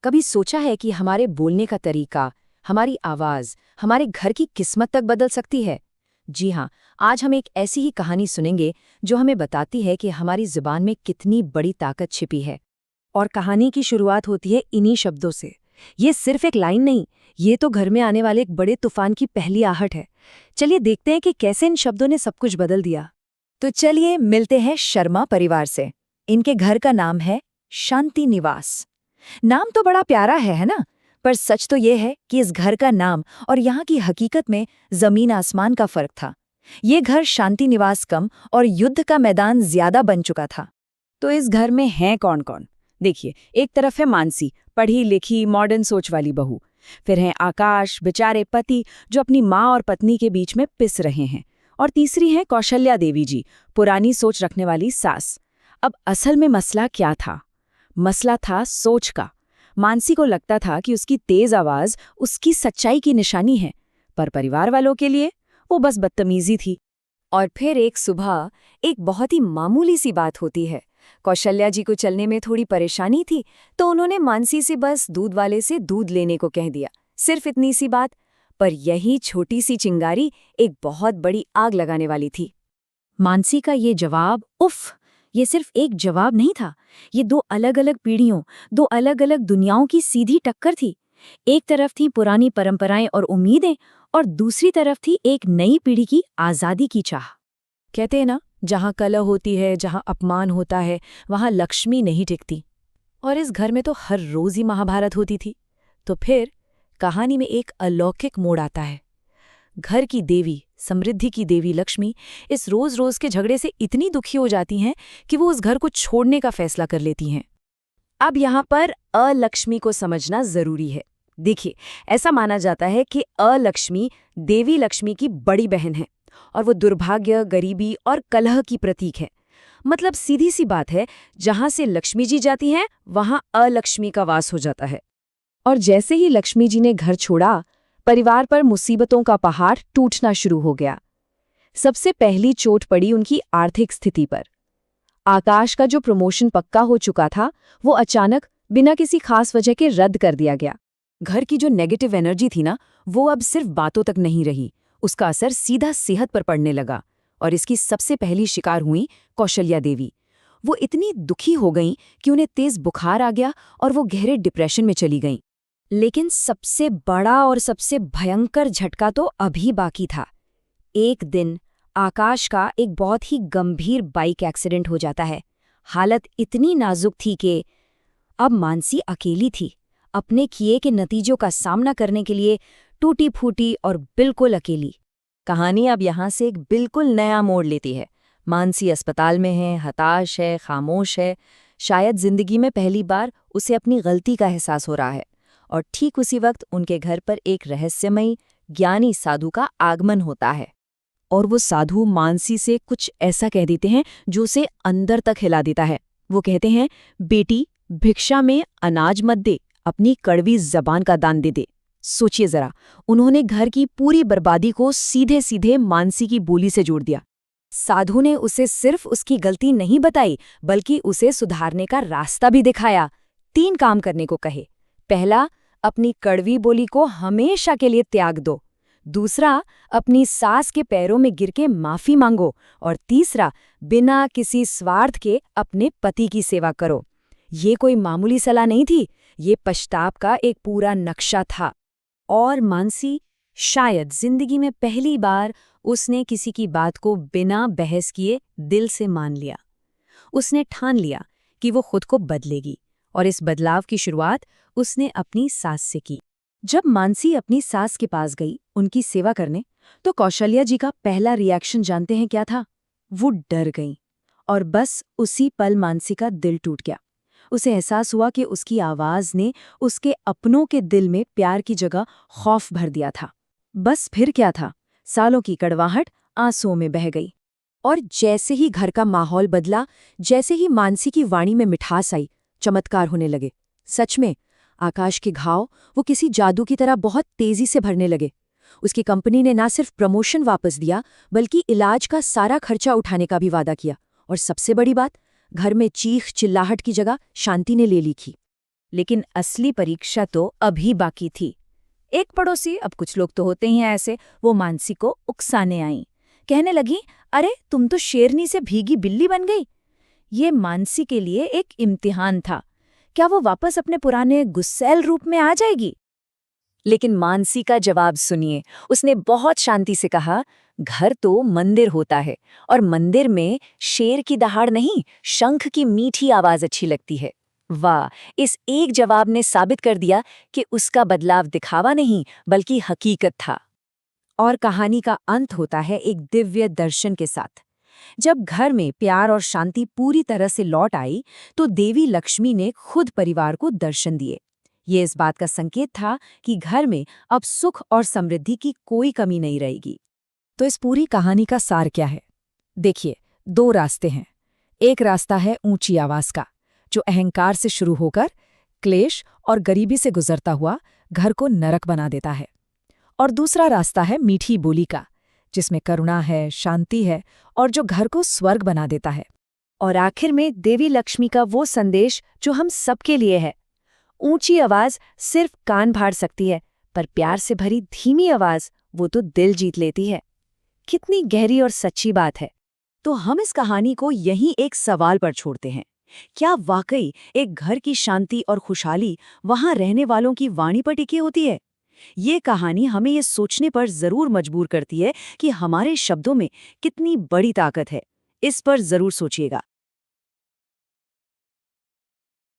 कभी सोचा है कि हमारे बोलने का तरीका, हमारी आवाज, हमारे घर की किस्मत तक बदल सकती है? जी हाँ, आज हम एक ऐसी ही कहानी सुनेंगे जो हमें बताती है कि हमारी जुबान में कितनी बड़ी ताकत छिपी है। और कहानी की शुरुआत होती है इन्हीं शब्दों से। ये सिर्फ एक लाइन नहीं, ये तो घर में आने वाले एक बड़े तूफान की पहली आहट है। चलिए देखते हैं कि कैसे इन शब्दों ने सब कुछ बदल दिया। तो चलिए मिलते हैं शर्मा परिवार से। इनके घर का नाम है शांति निवास। नाम तो बड़ा प्यारा है ना? पर सच तो ये है कि इस घर का नाम और यहाँ की हकीकत में जमीन आसमान का फर्क था। ये घर शांति निवास कम और युद्ध का मैदान ज्यादा बन चुका था। तो इस घर में हैं कौन कौन? देखिए, एक तरफ है मानसी, पढ़ी लिखी मॉडर्न सोच वाली बहू। फिर हैं आकाश, बेचारे पति जो अपनी माँ और पत्नी के बीच में पिस रहे हैं। और तीसरी हैं कौशल्या देवी जी, पुरानी सोच रखने वाली सास। अब असल में मसला क्या था? मसला था सोच का। मानसी को लगता था कि उसकी तेज आवाज उसकी सच्चाई की निशानी है, पर परिवार वालों के लिए वो बस बदतमीजी थी। और फिर एक सुबह एक बहुत ही मामूली सी बात होती है। कौशल्या जी को चलने में थोड़ी परेशानी थी, तो उन्होंने मानसी से बस दूध वाले से दूध लेने को कह दिया। सिर्फ इतनी सी बात, पर यही छोटी सी चिंगारी एक बहुत बड़ी आग लगाने वाली थी। मानसी का ये जवाब, उफ, ये सिर्फ एक जवाब नहीं था। ये दो अलग अलग पीढ़ियों, दो अलग अलग दुनियाओं की सीधी टक्कर थी। एक तरफ थी पुरानी परंपराएं और उम्मीदें, और दूसरी तरफ थी एक नई पीढ़ी की आजादी की चाह। कहते हैं ना, जहाँ कलह होती है, जहाँ अपमान होता है, वहाँ लक्ष्मी नहीं टिकती। और इस घर में तो हर रोज ही महाभारत होती थी। तो फिर कहानी में एक अलौकिक मोड़ आता है। घर की देवी, समृद्धि की देवी लक्ष्मी इस रोज रोज के झगड़े से इतनी दुखी हो जाती हैं कि वो उस घर को छोड़ने का फैसला कर लेती हैं। अब यहाँ पर अलक्ष्मी को समझना जरूरी है। देखिए, ऐसा माना जाता है कि अलक्ष्मी देवी लक्ष्मी की बड़ी बहन है और वो दुर्भाग्य, गरीबी और कलह की प्रतीक है। मतलब सीधी सी बात है, जहां से लक्ष्मी जी जाती हैं वहां अलक्ष्मी का वास हो जाता है। और जैसे ही लक्ष्मी जी ने घर छोड़ा, परिवार पर मुसीबतों का पहाड़ टूटना शुरू हो गया। सबसे पहली चोट पड़ी उनकी आर्थिक स्थिति पर। आकाश का जो प्रमोशन पक्का हो चुका था, वो अचानक बिना किसी खास वजह के रद्द कर दिया गया। घर की जो नेगेटिव एनर्जी थी ना, वो अब सिर्फ बातों तक नहीं रही, उसका असर सीधा सेहत पर पड़ने लगा। और इसकी सबसे पहली शिकार हुई कौशल्या देवी। वो इतनी दुखी हो गईं कि उन्हें तेज बुखार आ गया और वो गहरे डिप्रेशन में चली गईं। लेकिन सबसे बड़ा और सबसे भयंकर झटका तो अभी बाकी था। एक दिन आकाश का एक बहुत ही गंभीर बाइक एक्सीडेंट हो जाता है। हालत इतनी नाजुक थी कि अब मानसी अकेली थी, अपने किए के नतीजों का सामना करने के लिए टूटी फूटी और बिल्कुल अकेली। कहानी अब यहाँ से एक बिल्कुल नया मोड़ लेती है। मानसी अस्पताल में है, हताश है, खामोश है। शायद जिंदगी में पहली बार उसे अपनी गलती का एहसास हो रहा है। और ठीक उसी वक्त उनके घर पर एक रहस्यमयी ज्ञानी साधु का आगमन होता है। और वो साधु मानसी से कुछ ऐसा कह देते हैं जो उसे अंदर तक हिला देता है। वो कहते हैं, बेटी, भिक्षा में अनाज मत दे, अपनी कड़वी जबान का दान दे दे। सोचिए जरा, उन्होंने घर की पूरी बर्बादी को सीधे सीधे मानसी की बोली से जोड़ दिया। साधु ने उसे सिर्फ उसकी गलती नहीं बताई, बल्कि उसे सुधारने का रास्ता भी दिखाया। 3 काम करने को कहे। पहला, अपनी कड़वी बोली को हमेशा के लिए त्याग दो। दूसरा, अपनी सास के पैरों में गिर के माफी मांगो। और तीसरा, बिना किसी स्वार्थ के अपने पति की सेवा करो। ये कोई मामूली सलाह नहीं थी, ये पश्चाताप का एक पूरा नक्शा था। और मानसी, शायद जिंदगी में पहली बार उसने किसी की बात को बिना बहस किए दिल से मान लिया। उसने ठान लिया कि वो खुद को बदलेगी, और इस बदलाव की शुरुआत उसने अपनी सास से की। जब मानसी अपनी सास के पास गई उनकी सेवा करने, तो कौशल्या जी का पहला रिएक्शन जानते हैं क्या था? वो डर गई। और बस उसी पल मानसी का दिल टूट गया। उसे एहसास हुआ कि उसकी आवाज ने उसके अपनों के दिल में प्यार की जगह खौफ भर दिया था। बस फिर क्या था? सालों की कड़वाहट आंसुओं में बह गई। और जैसे ही घर का माहौल बदला, जैसे ही मानसी की वाणी में मिठास आई, चमत्कार होने लगे। सच में, आकाश के घाव वो किसी जादू की तरह बहुत तेजी से भरने लगे। उसकी कंपनी ने ना सिर्फ प्रमोशन वापस दिया, बल्कि इलाज का सारा खर्चा उठाने का भी वादा किया। और सबसे बड़ी बात, घर में चीख चिल्लाहट की जगह शांति ने ले ली थी। लेकिन असली परीक्षा तो अभी बाकी थी। एक पड़ोसी, अब कुछ लोग तो होते ही हैं ऐसे, वो मानसी को उकसाने आईं। कहने लगी, अरे तुम तो शेरनी से भीगी बिल्ली बन गई। ये मानसी के लिए एक इम्तिहान था। क्या वो वापस अपने पुराने गुस्सैल रूप में आ जाएगी? लेकिन मानसी का जवाब सुनिए। उसने बहुत शांति से कहा, घर तो मंदिर होता है, और मंदिर में शेर की दहाड़ नहीं, शंख की मीठी आवाज अच्छी लगती है। वाह! इस एक जवाब ने साबित कर दिया कि उसका बदलाव दिखावा नहीं, बल्कि हकीकत था। और कहानी का अंत होता है एक दिव्य दर्शन के साथ। जब घर में प्यार और शांति पूरी तरह से लौट आई, तो देवी लक्ष्मी ने खुद परिवार को दर्शन दिए। ये इस बात का संकेत था कि घर में अब सुख और समृद्धि की कोई कमी नहीं रहेगी। तो इस पूरी कहानी का सार क्या है? देखिए, दो रास्ते हैं। एक रास्ता है ऊंची आवाज का, जो अहंकार से शुरू होकर क्लेश और गरीबी से गुजरता हुआ घर को नरक बना देता है। और दूसरा रास्ता है मीठी बोली का, जिसमें करुणा है, शांति है, और जो घर को स्वर्ग बना देता है। और आखिर में देवी लक्ष्मी का वो संदेश जो हम सबके लिए है। ऊंची आवाज सिर्फ कान फाड़ सकती है, पर प्यार से भरी धीमी आवाज वो तो दिल जीत लेती है। कितनी गहरी और सच्ची बात है। तो हम इस कहानी को यहीं एक सवाल पर छोड़ते हैं। क्या वाकई एक घर की शांति और खुशहाली वहां रहने वालों की वाणी पर टिकी होती है? ये कहानी हमें ये सोचने पर जरूर मजबूर करती है कि हमारे शब्दों में कितनी बड़ी ताकत है। इस पर जरूर सोचिएगा।